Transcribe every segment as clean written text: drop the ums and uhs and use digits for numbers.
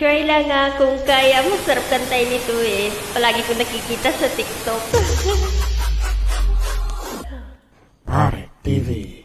Try lang kung kaya mo. Sarap kantay nito eh. Palagi ko nakikita sa TikTok. Pare TV.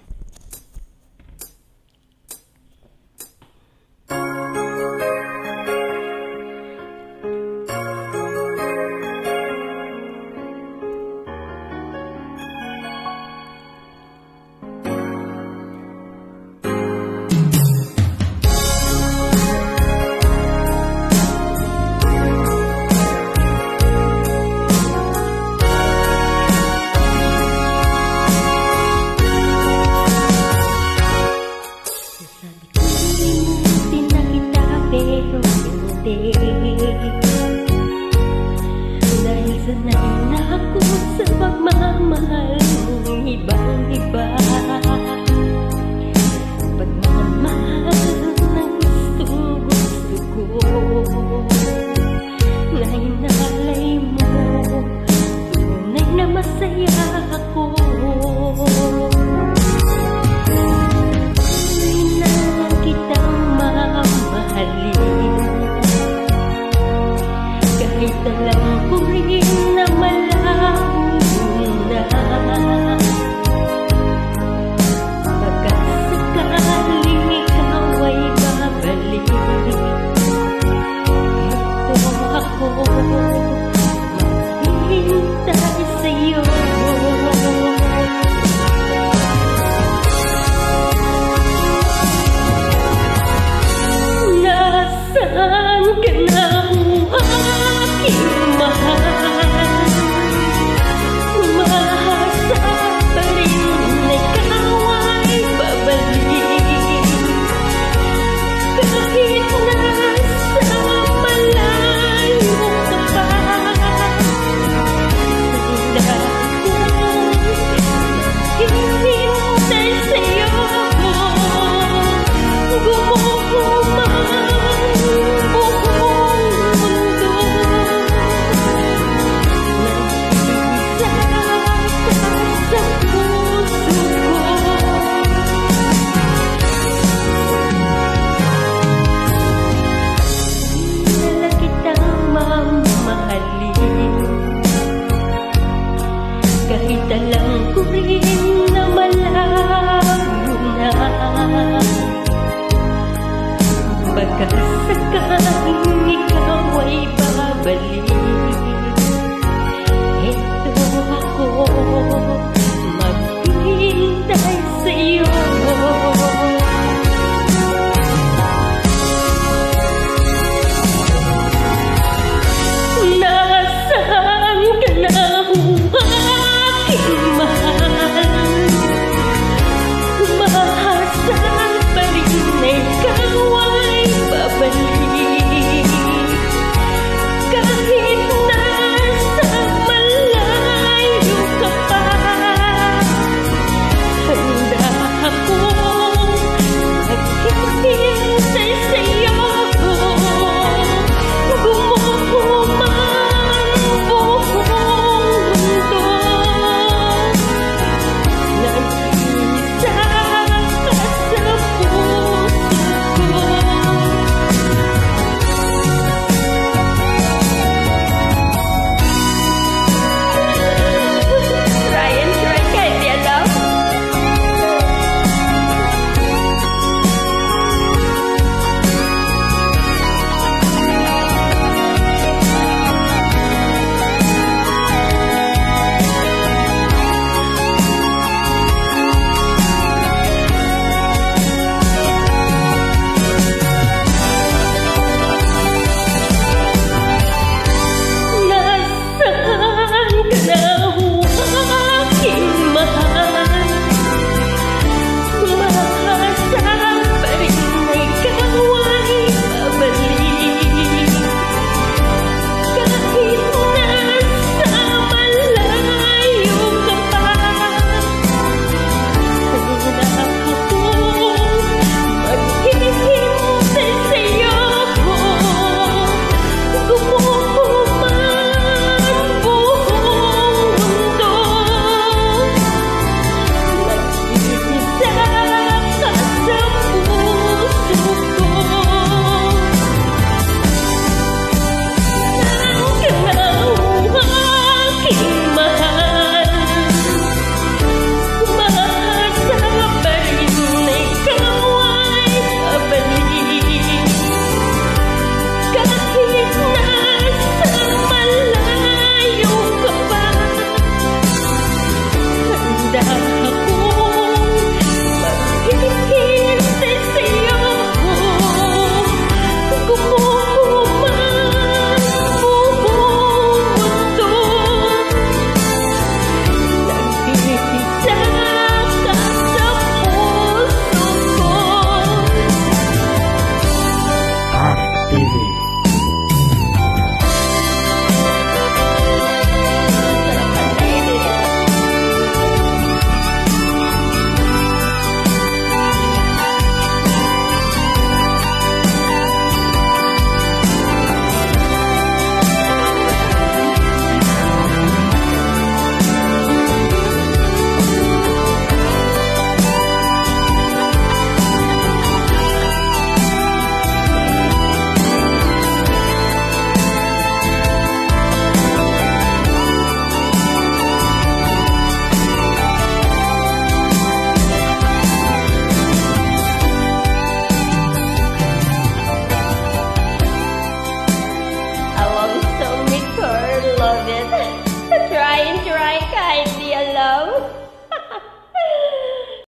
Dahil sanay na ako sa pagmamahal ng ibang-iba. Pagmamahal na gusto ko na hinalay mo. Tunay na masaya ako. Tunay na kitang mamahalin. Kahit alam ko rin na malabo na. Baka sakaling ikaw ay babalik. Ito ako, maghihintay sa'yo. Nasaan ka na? Kahit alam ko rin na malabo na. Baka sakaling ikaw ay babalik.